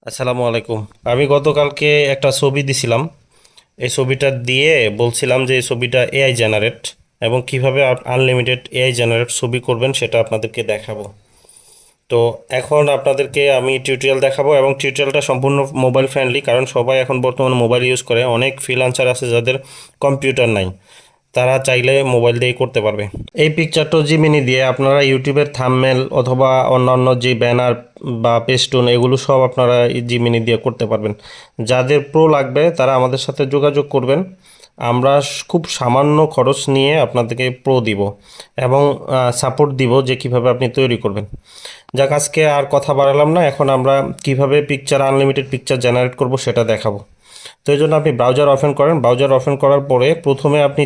আসসালামু আলাইকুম। আমি গতকালকে একটা ছবি দিছিলাম। এই ছবিটা দিয়ে বলছিলাম যে এই ছবিটা এআই জেনারেট এবং কিভাবে আনলিমিটেড এআই জেনারেট ছবি করবেন সেটা আপনাদেরকে দেখাবো। তো এখন আপনাদেরকে আমি টিউটোরিয়াল দেখাবো এবং টিউটোরিয়ালটা সম্পূর্ণ মোবাইল ফ্রেন্ডলি, কারণ সবাই এখন বর্তমানে মোবাইল ইউজ করে। অনেক ফ্রিল্যান্সার আছে যাদের কম্পিউটার নাই, তারা চাইলে মোবাইল দিয়েই করতে পারবে। এই পিকচারটা জিমিনি দিয়ে আপনারা ইউটিউবের থাম্বনেল অথবা অন্যান্য যে ব্যানার বা পেস্টুন এগুলো সব আপনারা এই জিমিনি দিয়ে করতে পারবেন। যাদের প্রো লাগবে তারা আমাদের সাথে যোগাযোগ করবেন। আমরা খুব সামান্য খরচ নিয়ে আপনাদেরকে প্রো দিব এবং সাপোর্ট দিব যে কিভাবে আপনি তৈরি করবেন। যাক, আজকে আর কথা বাড়ালাম না, এখন আমরা কিভাবে পিকচার আনলিমিটেড পিকচার জেনারেট করব সেটা দেখাবো। তো এই জন্য আপনি ব্রাউজার ওপেন করেন। ব্রাউজার ওপেন করার পরে প্রথমে আপনি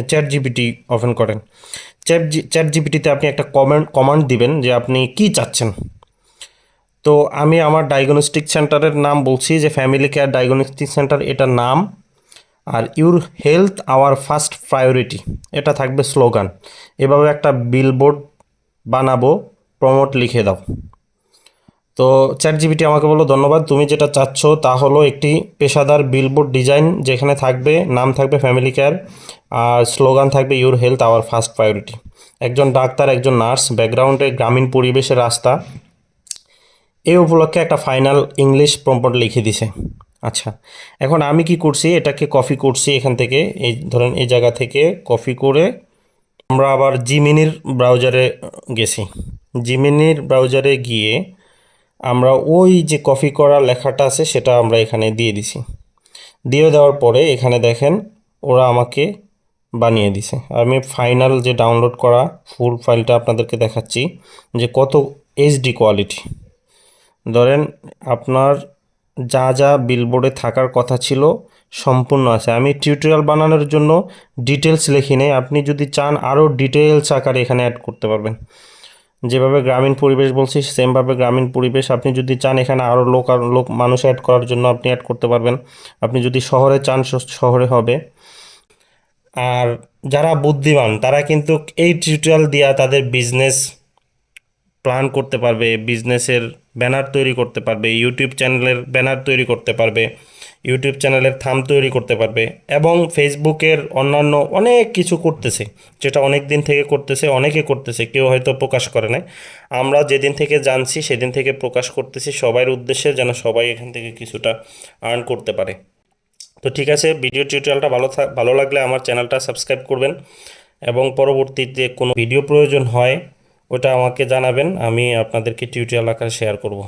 চ্যাট জিপিটি ওপেন করেন। চ্যাট জিপিটিতে আপনি একটা কমান্ড দিবেন যে আপনি কি চাচ্ছেন। তো আমি আমার ডায়াগনস্টিক সেন্টারের নাম বলছি যে ফ্যামিলি কেয়ার ডায়াগনস্টিক সেন্টার, এটা নাম। আর your health our first priority, এটা থাকবে স্লোগান। এভাবে একটা বিলবোর্ড বানাবো, প্রমোট লিখে দাও। তো চ্যাট জিপিটি আমাকে বললো, ধন্যবাদ, তুমি যেটা চাচ্ছ তা হলো একটি পেশাদার বিলবোর্ড ডিজাইন, যেখানে থাকবে নাম থাকবে ফ্যামিলি কেয়ার আর স্লোগান থাকবে your health our first priority. একজন ডাক্তার, একজন নার্স, ব্যাকগ্রাউন্ডে গ্রামীণ পরিবেশের রাস্তা। এই উপলক্ষে একটা ফাইনাল ইংলিশ প্রম্পট লিখে দিছে। আচ্ছা, এখন আমি কি করছি, এটাকে কপি করছি এখান থেকে, এই ধরেন এই জায়গা থেকে কপি করে আমরা আবার জিমিনির ব্রাউজারে গেছি। জিমিনির ব্রাউজারে গিয়ে আমরা ওই যে কপি করা লেখাটা আছে সেটা আমরা এখানে দিয়ে দিছি। দিয়ে দেওয়ার পরে এখানে দেখেন ওরা আমাকে বানিয়ে দিছে। আমি ফাইনাল যে ডাউনলোড করা ফুল ফাইলটা আপনাদেরকে দেখাচ্ছি যে কত এইচডি কোয়ালিটি। ধরেন আপনার যা যা বিলবোর্ডে থাকার কথা ছিল সম্পূর্ণ আছে। আমি টিউটোরিয়াল বানানোর জন্য ডিটেলস লিখি নেই, আপনি যদি চান আরও ডিটেলস আকারে এখানে অ্যাড করতে পারবেন। যেভাবে গ্রামীণ পরিবেশ বলছি সেমভাবে গ্রামীণ পরিবেশ, আপনি যদি চান এখানে আরও লোক মানুষ অ্যাড করার জন্য আপনি অ্যাড করতে পারবেন। আপনি যদি শহরে চান শহরে হবে। আর যারা বুদ্ধিমান তারা কিন্তু এই টিউটোরিয়াল দিয়া তাদের বিজনেস প্ল্যান করতে পারবে, বিজনেসের ব্যানার তৈরি করতে পারবে, ইউটিউব চ্যানেলের ব্যানার তৈরি করতে পারবে, ইউটিউব চ্যানেলের থাম তৈরি করতে পারবে এবং ফেসবুকের অন্যান্য অনেক কিছু করতেছে, যেটা অনেক দিন থেকে করতেছে, অনেকে করতেছে, কেউ হয়তো প্রকাশ করে নাই। আমরা যেদিন থেকে জানছি সেদিন থেকে প্রকাশ করতেছি সবার উদ্দেশ্যে, যেন সবাই এখান থেকে কিছুটা আর্ন করতে পারে। তো ঠিক আছে, ভিডিও টিউটোরিয়ালটা ভালো লাগলে আমার চ্যানেলটা সাবস্ক্রাইব করবেন এবং পরবর্তীতে কোনো ভিডিও প্রয়োজন হয় ওটা আমাকে জানাবেন, আমি আপনাদেরকে টিউটোরিয়াল আকারে শেয়ার করব।